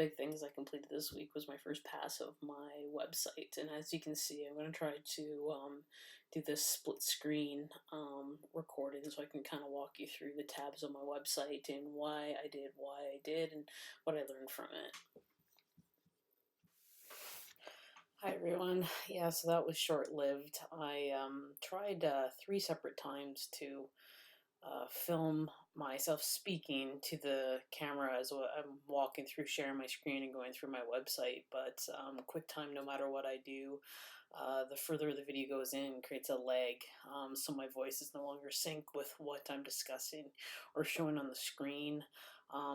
big things I completed this week was my first pass of my website. And as you can see, I'm going to try to do this split screen recording so I can kind of walk you through the tabs on my website and why I did, and what I learned from it. Hi everyone. Yeah, so that was short-lived. I tried 3 separate times to film myself speaking to the camera as I'm walking through, sharing my screen and going through my website. But QuickTime, no matter what I do, the further the video goes in, creates a lag. So my voice is no longer sync with what I'm discussing or showing on the screen.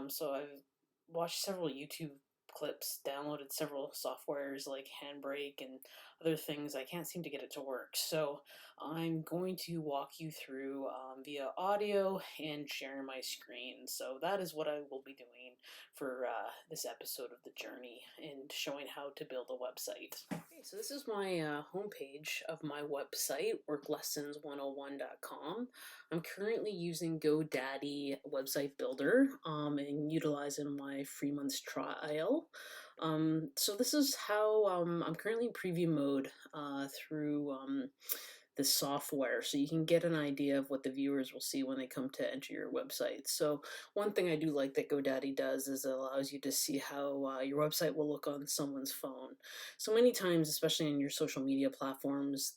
So I've watched several YouTube clips, downloaded several softwares like Handbrake and other things. I can't seem to get it to work. So I'm going to walk you through via audio and sharing my screen. So that is what I will be doing for this episode of the journey and showing how to build a website. Okay, so this is my homepage of my website, worklessons101.com. I'm currently using GoDaddy Website Builder and utilizing my free month's trial. So this is how I'm currently in preview mode through the software, so you can get an idea of what the viewers will see when they come to enter your website. So one thing I do like that GoDaddy does is it allows you to see how your website will look on someone's phone. So many times, especially in your social media platforms,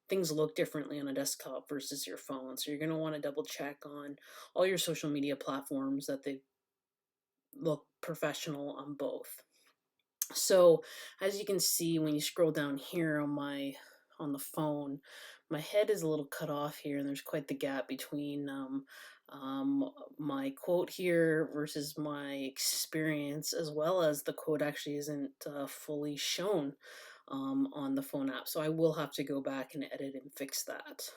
things look differently on a desktop versus your phone. So you're going to want to double check on all your social media platforms that they look professional on both. So as you can see, when you scroll down here on the phone, my head is a little cut off here, and there's quite the gap between my quote here versus my experience, as well as the quote actually isn't fully shown on the phone app. So I will have to go back and edit and fix that.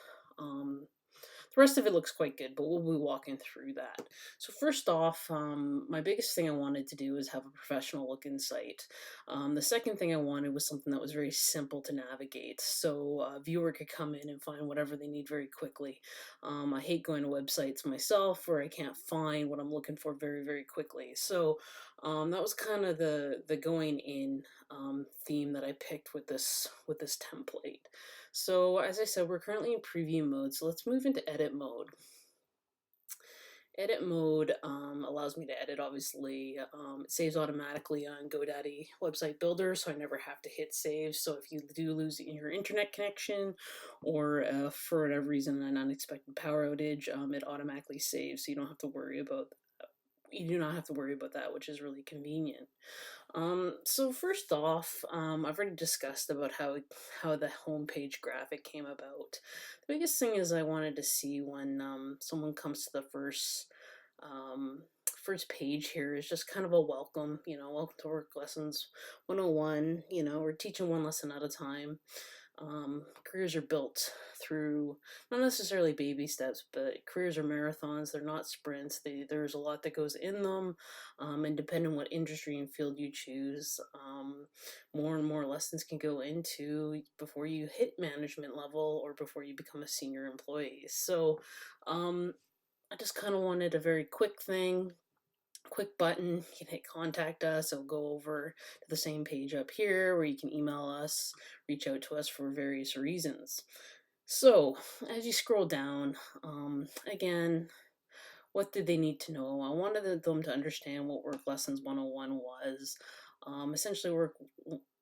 The rest of it looks quite good, but we'll be walking through that. So first off, my biggest thing I wanted to do is have a professional looking site. The second thing I wanted was something that was very simple to navigate, so a viewer could come in and find whatever they need very quickly. I hate going to websites myself where I can't find what I'm looking for very, very quickly. So that was kind of the going in theme that I picked with this template. So as I said, we're currently in preview mode, so let's move into edit mode. Edit mode allows me to edit, obviously. It saves automatically on GoDaddy Website Builder, so I never have to hit save. So if you do lose your internet connection or for whatever reason an unexpected power outage, it automatically saves, so you don't have to worry about that, which is really convenient. So first off, I've already discussed about how the homepage graphic came about. The biggest thing is I wanted to see when someone comes to the first page here is just kind of a welcome, welcome to Work Lessons 101. We're teaching one lesson at a time. Careers are built through not necessarily baby steps, but careers are marathons. They're not sprints. There's a lot that goes in them, and depending on what industry and field you choose, more and more lessons can go into before you hit management level or before you become a senior employee. So I just kind of wanted a very quick thing. Quick button, you can hit contact us. It'll go over to the same page up here where you can email us, reach out to us for various reasons. So as you scroll down, again, what did they need to know? I wanted them to understand what Work Lessons 101 was. Essentially,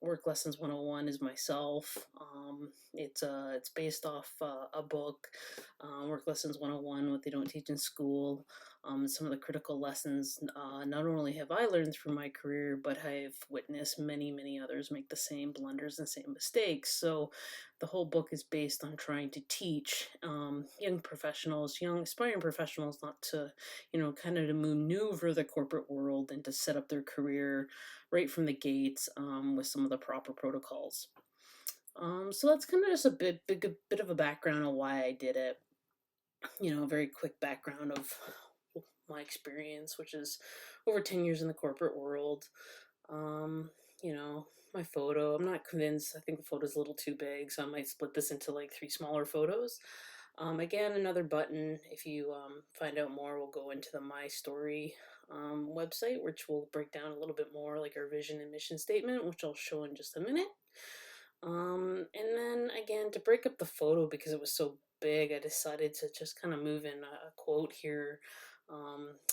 Work Lessons 101 is myself. It's based off a book, Work Lessons 101, What They Don't Teach in School. Some of the critical lessons not only have I learned through my career, but I've witnessed many, many others make the same blunders and same mistakes. So the whole book is based on trying to teach young professionals, young aspiring professionals, not to, kind of to maneuver the corporate world and to set up their career right from the gates with some of the proper protocols. So that's kind of just a bit of a background on why I did it. A very quick background of my experience, which is over 10 years in the corporate world. My photo, I'm not convinced. I think the photo's a little too big, so I might split this into like 3 smaller photos. Again, another button. If you find out more, we'll go into the My Story website, which will break down a little bit more like our vision and mission statement, which I'll show in just a minute. And then again, to break up the photo because it was so big, I decided to just kind of move in a quote here.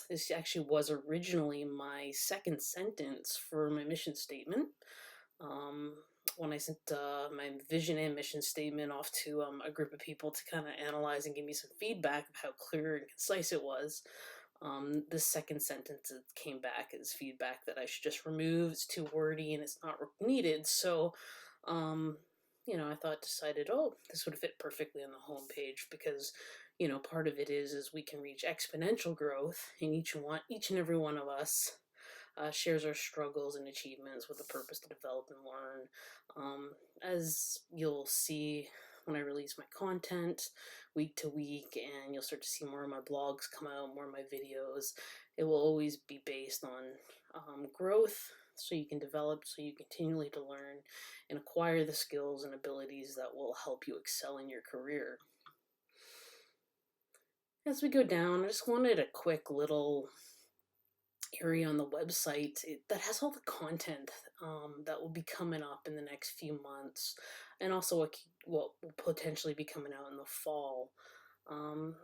This actually was originally my second sentence for my mission statement. Um, when I sent my vision and mission statement off to a group of people to kind of analyze and give me some feedback of how clear and concise it was, the second sentence that came back as feedback that I should just remove. It's too wordy and it's not needed. So, um, I decided, oh, this would fit perfectly on the home page because, part of it is we can reach exponential growth, and each and every one of us shares our struggles and achievements with a purpose to develop and learn. As you'll see when I release my content week to week, and you'll start to see more of my blogs come out, more of my videos, it will always be based on growth, so you can develop, so you continually to learn and acquire the skills and abilities that will help you excel in your career. As we go down, I just wanted a quick little area on the website that has all the content that will be coming up in the next few months, and also what will potentially be coming out in the fall.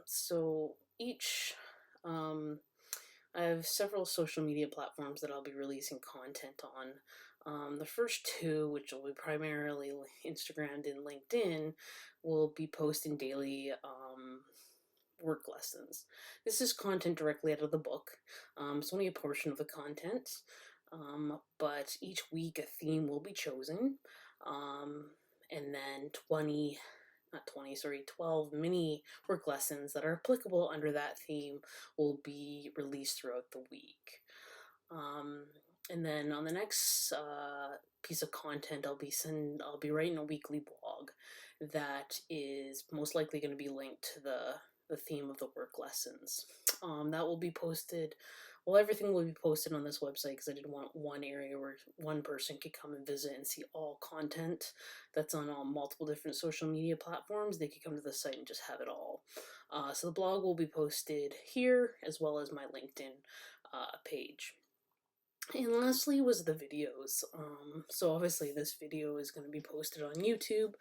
So each, I have several social media platforms that I'll be releasing content on. The first two, which will be primarily Instagram and LinkedIn, will be posting daily work lessons. This is content directly out of the book. It's only a portion of the content, but each week a theme will be chosen, and then 12 mini work lessons that are applicable under that theme will be released throughout the week. And then on the next piece of content, I'll be writing a weekly blog that is most likely going to be linked to the theme of the work lessons. That will be posted. Well, everything will be posted on this website because I didn't want one area where one person could come and visit and see all content that's on all multiple different social media platforms. They could come to the site and just have it all. So the blog will be posted here as well as my LinkedIn page. And lastly was the videos. So obviously this video is going to be posted on YouTube.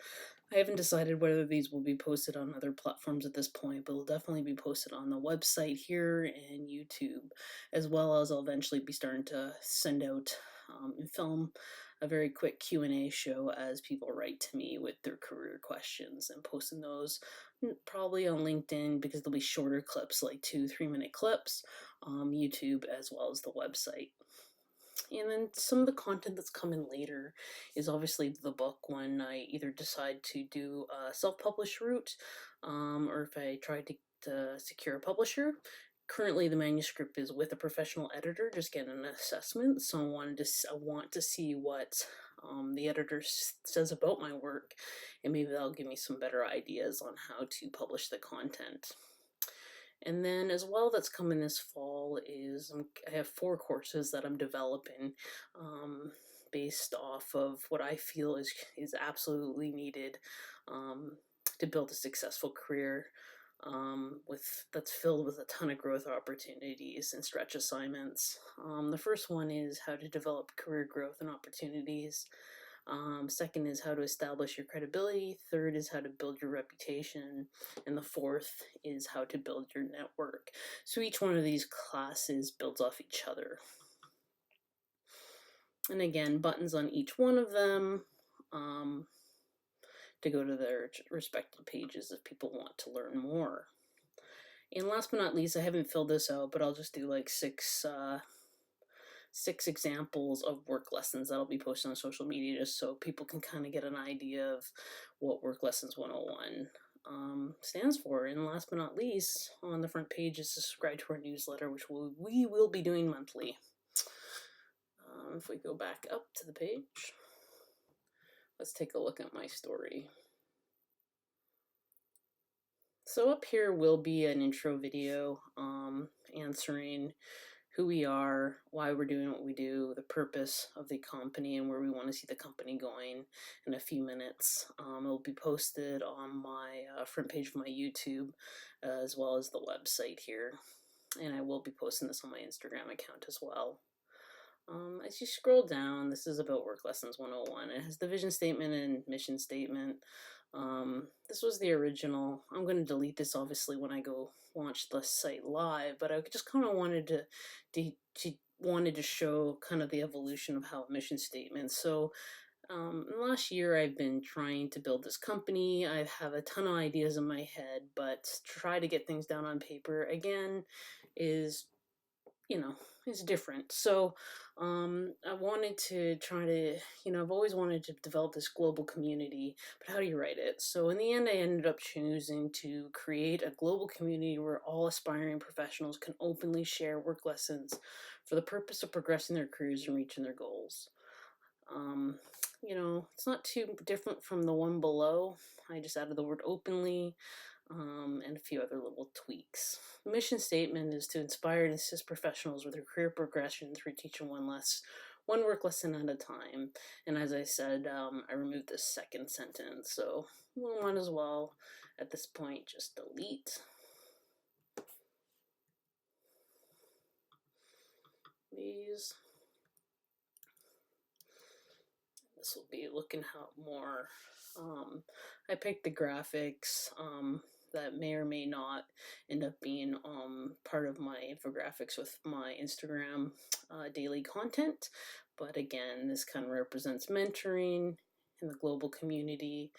I haven't decided whether these will be posted on other platforms at this point, but it'll definitely be posted on the website here and YouTube, as well as I'll eventually be starting to send out and film a very quick Q&A show as people write to me with their career questions, and posting those probably on LinkedIn because they'll be shorter clips, like 2-3 minute clips, YouTube as well as the website. And then some of the content that's coming later is obviously the book when I either decide to do a self-published route, or if I try to secure a publisher. Currently, the manuscript is with a professional editor, just getting an assessment. So I want to see what the editor says about my work, and maybe that'll give me some better ideas on how to publish the content. And then as well, that's coming this fall is I have 4 courses that I'm developing based off of what I feel is absolutely needed to build a successful career that's filled with a ton of growth opportunities and stretch assignments. The first one is how to develop career growth and opportunities. Second is how to establish your credibility. Third is how to build your reputation. And the fourth is how to build your network. So each one of these classes builds off each other. And again, buttons on each one of them to go to their respective pages if people want to learn more. And last but not least, I haven't filled this out, but I'll just do like six examples of work lessons that'll be posted on social media just so people can kind of get an idea of what Work Lessons 101 stands for. And last but not least, on the front page is subscribe to our newsletter, which we will be doing monthly. If we go back up to the page, let's take a look at my story. So up here will be an intro video answering who we are, why we're doing what we do, the purpose of the company, and where we want to see the company going in a few minutes. It'll be posted on my front page of my YouTube as well as the website here. and I will be posting this on my Instagram account as well. As you scroll down, this is about Work Lessons 101. It has the vision statement and mission statement. This was the original. I'm going to delete this obviously when I go launch the site live, but I just kind of wanted to show kind of the evolution of how a mission statement. So in the last year, I've been trying to build this company. I have a ton of ideas in my head, but to try to get things down on paper again is, you know, is different. So I wanted to try to, I've always wanted to develop this global community, but how do you write it? So in the end, I ended up choosing to create a global community where all aspiring professionals can openly share work lessons for the purpose of progressing their careers and reaching their goals. Um, it's not too different from the one below. I just added the word openly, and a few other little tweaks. The mission statement is to inspire and assist professionals with their career progression through teaching one work lesson at a time. And as I said, I removed the second sentence, so we might as well, at this point, just delete these. This will be looking out more. I picked the graphics that may or may not end up being part of my infographics with my Instagram daily content. But again, this kind of represents mentoring in the global community,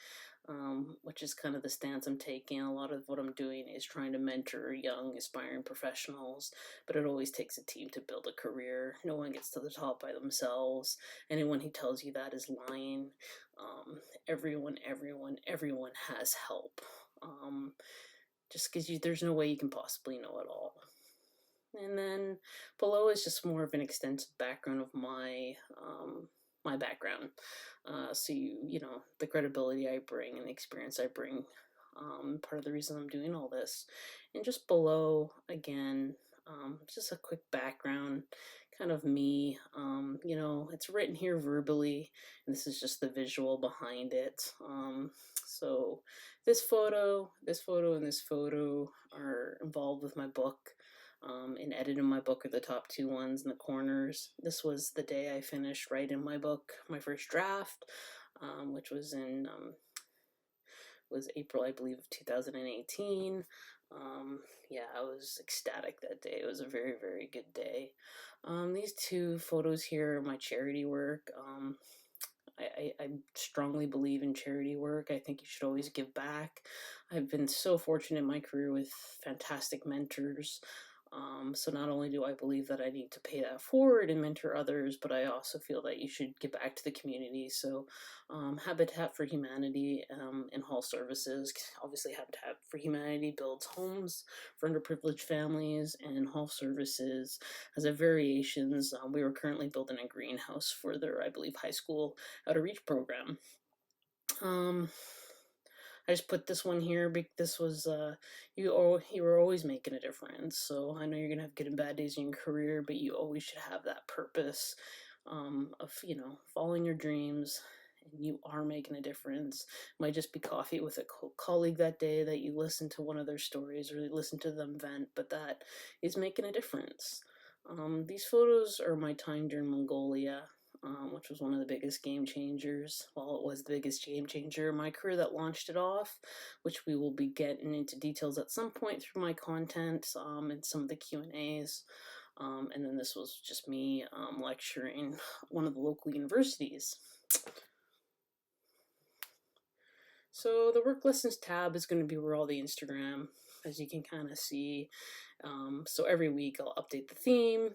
which is kind of the stance I'm taking. A lot of what I'm doing is trying to mentor young, aspiring professionals, but it always takes a team to build a career. No one gets to the top by themselves. Anyone who tells you that is lying. Everyone has help. Just because there's no way you can possibly know it all. And then below is just more of an extensive background of my background. So the credibility I bring and the experience I bring, part of the reason I'm doing all this. And just below, again, just a quick background, kind of me. It's written here verbally, and this is just the visual behind it. So this photo, and this photo are involved with my book. And editing my book are the top two ones in the corners. This was the day I finished writing my book, my first draft, which was in was April, I believe, of 2018. I was ecstatic that day. It was a very, very good day. These two photos here are my charity work. I strongly believe in charity work. I think you should always give back. I've been so fortunate in my career with fantastic mentors. So not only do I believe that I need to pay that forward and mentor others, but I also feel that you should give back to the community. So Habitat for Humanity and Hall Services, obviously Habitat for Humanity builds homes for underprivileged families, and Hall Services has a variations. We were currently building a greenhouse for their, I believe, high school outreach program. I just put this one here because this was you were always making a difference. So I know you're gonna have good and bad days in your career, but you always should have that purpose of following your dreams, and you are making a difference. It might just be coffee with a colleague that day that you listen to one of their stories or you listen to them vent, but that is making a difference. These photos are my time during Mongolia, which was one of the biggest game changers. Well, it was the biggest game changer in my career that launched it off, which we will be getting into details at some point through my content and some of the Q&As. And then this was just me lecturing one of the local universities. So the work lessons tab is going to be where all the Instagram, as you can kind of see. So every week I'll update the theme.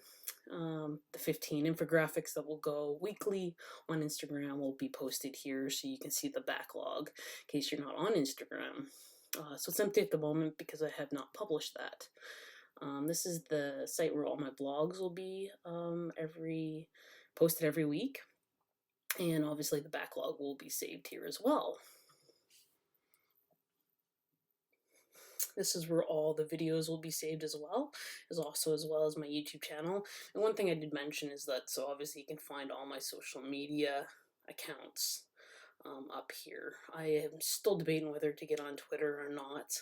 The 15 infographics that will go weekly on Instagram will be posted here so you can see the backlog in case you're not on Instagram. So it's empty at the moment because I have not published that. This is the site where all my blogs will be posted every week. And obviously the backlog will be saved here as well. This is where all the videos will be saved as well as my YouTube channel. And one thing I did mention is that, so obviously you can find all my social media accounts up here. I am still debating whether to get on Twitter or not.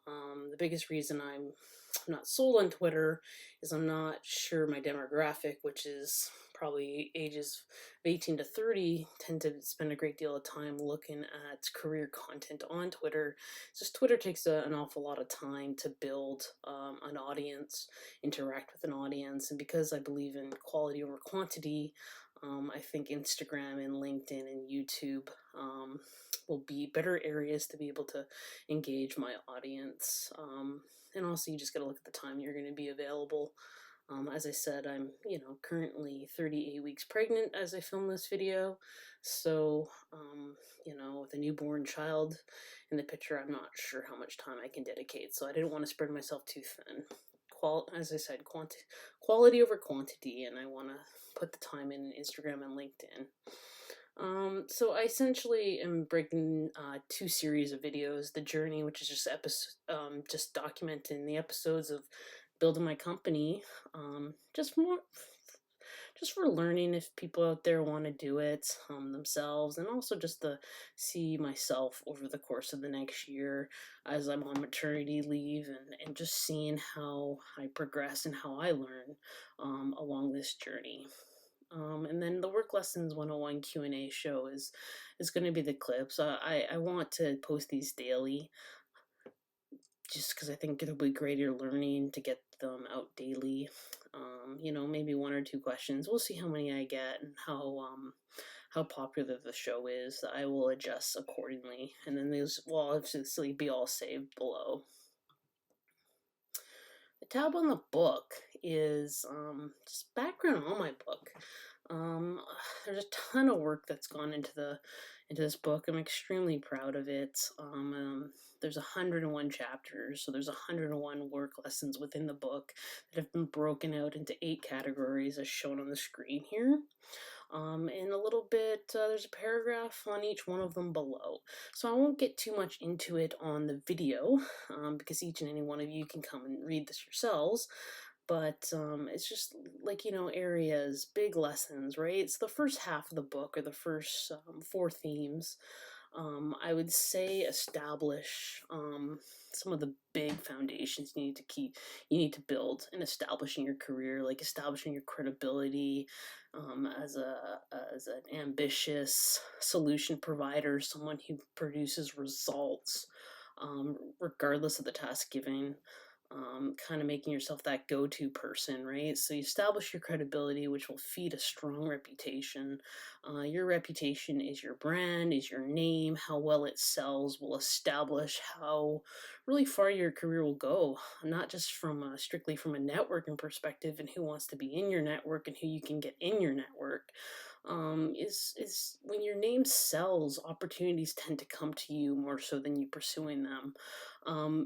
The biggest reason I'm not sold on Twitter is I'm not sure my demographic, which is probably ages of 18 to 30, tend to spend a great deal of time looking at career content on Twitter. It's just Twitter takes an awful lot of time to build an audience, interact with an audience, and because I believe in quality over quantity, I think Instagram and LinkedIn and YouTube will be better areas to be able to engage my audience. And also, you just got to look at the time you're going to be available. As I said, I'm, currently 38 weeks pregnant as I film this video. So, with a newborn child in the picture, I'm not sure how much time I can dedicate. So I didn't want to spread myself too thin. As I said, quality over quantity, and I want to put the time in Instagram and LinkedIn. So I essentially am breaking two series of videos. The journey, which is just documenting the episodes of building my company, just for learning if people out there want to do it themselves, and also just to see myself over the course of the next year as I'm on maternity leave, and just seeing how I progress and how I learn along this journey. And then the Work Lessons 101 Q&A show is going to be the clips. I want to post these daily just because I think it'll be greater learning to get them out daily. Maybe one or two questions. We'll see how many I get and how popular the show is. I will adjust accordingly, and then these will obviously be all saved below. The tab on the book is just background on my book. There's a ton of work that's gone into this book. I'm extremely proud of it. There's 101 chapters, so there's 101 work lessons within the book that have been broken out into 8 categories as shown on the screen here. In a little bit, there's a paragraph on each one of them below. So I won't get too much into it on the video, because each and any one of you can come and read this yourselves. But it's just like, areas, big lessons, right? It's the first half of the book, or the first 4 themes. I would say establish some of the big foundations you need to build in establishing your career, like establishing your credibility as an ambitious solution provider, someone who produces results regardless of the task given. Kind of making yourself that go-to person, right? So you establish your credibility, which will feed a strong reputation. Your reputation is your brand, is your name. How well it sells will establish how really far your career will go, not just strictly from a networking perspective and who wants to be in your network and who you can get in your network. Is when your name sells, opportunities tend to come to you more so than you pursuing them.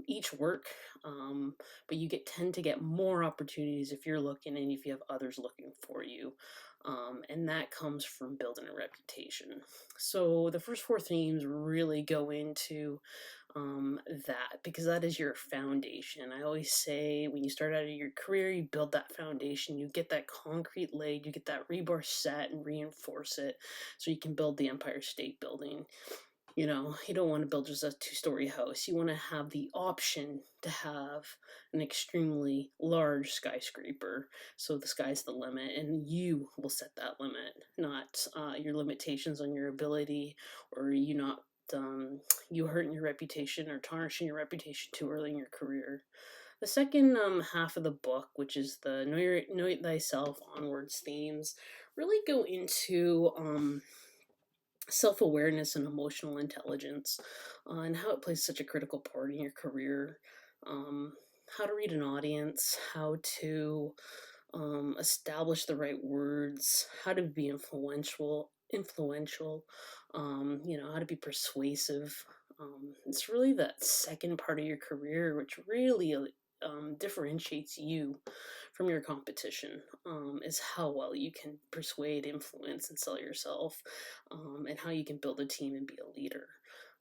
Each work, but you tend to get more opportunities if you're looking and if you have others looking for you. And that comes from building a reputation. So the first 4 themes really go into that, because that is your foundation. I always say when you start out of your career, you build that foundation, you get that concrete laid, you get that rebar set and reinforce it so you can build the Empire State Building. You don't want to build just a 2-story house. You want to have the option to have an extremely large skyscraper. So the sky's the limit, and you will set that limit, not your limitations on your ability, or you hurting your reputation or tarnishing your reputation too early in your career. The second half of the book, which is the Know Thyself Onwards themes, really go into self-awareness and emotional intelligence, and how it plays such a critical part in your career. How to read an audience, how to establish the right words, how to be influential, how to be persuasive. It's really that second part of your career which really differentiates you from your competition, is how well you can persuade, influence, and sell yourself, and how you can build a team and be a leader.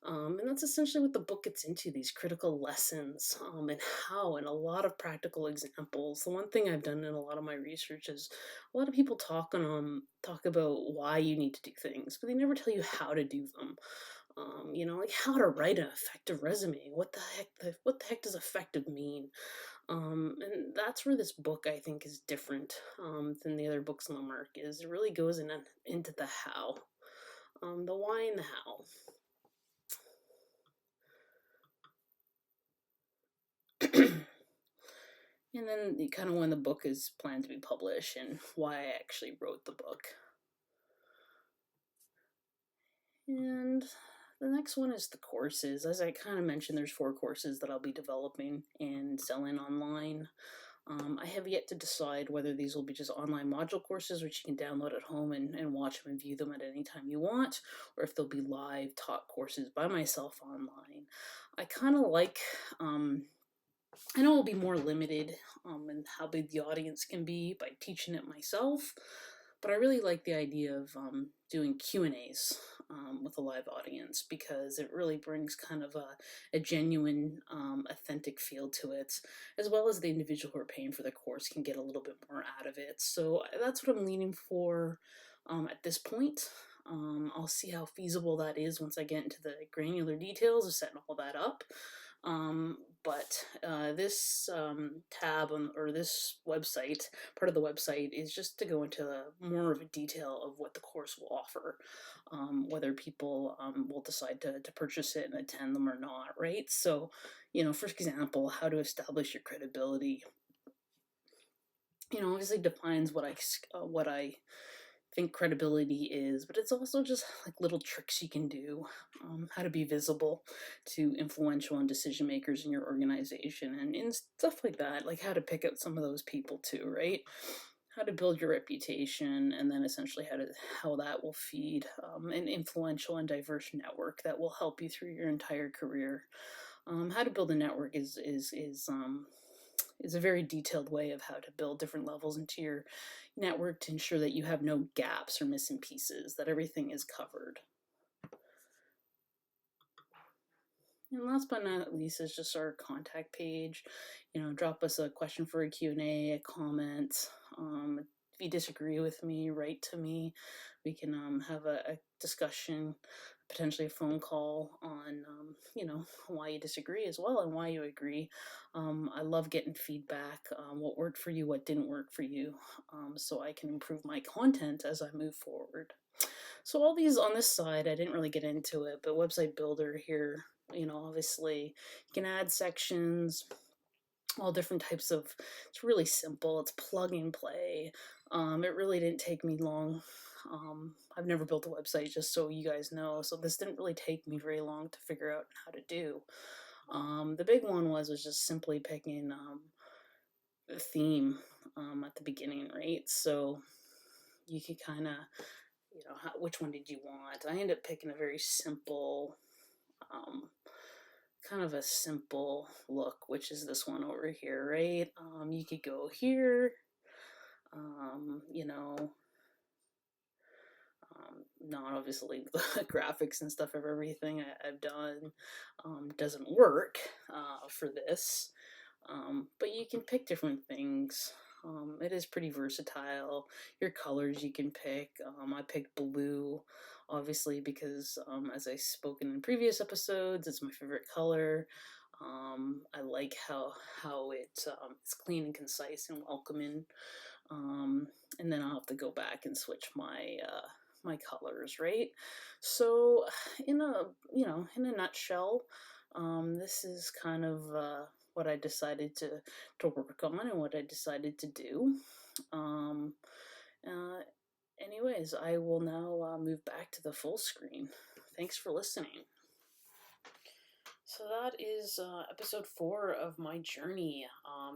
And that's essentially what the book gets into, these critical lessons, and a lot of practical examples. The one thing I've done in a lot of my research is a lot of people talk about why you need to do things, but they never tell you how to do them. Like how to write an effective resume. What the heck does effective mean? And that's where this book I think is different than the other books on the market. Is it really goes into the how, the why and the how. And then kind of when the book is planned to be published and why I actually wrote the book. And the next one is the courses. As I kind of mentioned, there's 4 courses that I'll be developing and selling online. I have yet to decide whether these will be just online module courses, which you can download at home and watch them and view them at any time you want, or if they'll be live taught courses by myself online. I kind of like, I know it'll be more limited in how big the audience can be by teaching it myself, but I really like the idea of doing Q&As with a live audience because it really brings kind of a genuine, authentic feel to it, as well as the individual who are paying for the course can get a little bit more out of it. So that's what I'm leaning for at this point. I'll see how feasible that is once I get into the granular details of setting all that up. But this tab or this website, part of the website, is just to go into more of a detail of what the course will offer, whether people will decide to purchase it and attend them or not, right? So, for example, how to establish your credibility. Obviously defines what I think credibility is, but it's also just like little tricks you can do, how to be visible to influential and decision makers in your organization and stuff like that, like how to pick out some of those people too, right? How to build your reputation, and then essentially how that will feed an influential and diverse network that will help you through your entire career. How to build a network is a very detailed way of how to build different levels into your network to ensure that you have no gaps or missing pieces, that everything is covered. And last but not least is just our contact page. Drop us a question for a Q&A, a comment. If you disagree with me, write to me. We can have a discussion, potentially a phone call on, why you disagree as well and why you agree. I love getting feedback, what worked for you, what didn't work for you, so I can improve my content as I move forward. So all these on this side, I didn't really get into it, but website builder here, obviously you can add sections, all different types of, it's really simple. It's plug and play. It really didn't take me long. I've never built a website, just so you guys know. So this didn't really take me very long to figure out how to do. The big one was just simply picking the theme at the beginning, right? So you could kind of, which one did you want? I ended up picking a very simple, kind of a simple look, which is this one over here, right? You could go here, not obviously the graphics and stuff of everything I've done doesn't work for this, but you can pick different things. It is pretty versatile. Your colors you can pick. I picked blue, obviously, because as I've spoken in previous episodes, it's my favorite color. I like how it's clean and concise and welcoming. And then I'll have to go back and switch my colors, right? So, in a nutshell, this is kind of what I decided to work on and what I decided to do. Um, uh, Anyways, I will now move back to the full screen. Thanks for listening. So that is episode 4 of my journey.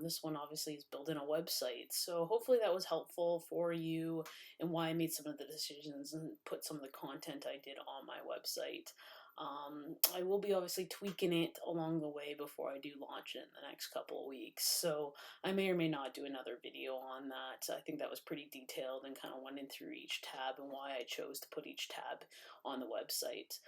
This one obviously is building a website. So hopefully that was helpful for you and why I made some of the decisions and put some of the content I did on my website. I will be obviously tweaking it along the way before I do launch it in the next couple of weeks. So I may or may not do another video on that. I think that was pretty detailed and kind of went in through each tab and why I chose to put each tab on the website.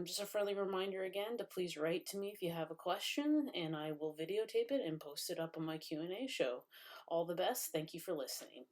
Just a friendly reminder again to please write to me if you have a question, and I will videotape it and post it up on my Q&A show. All the best. Thank you for listening.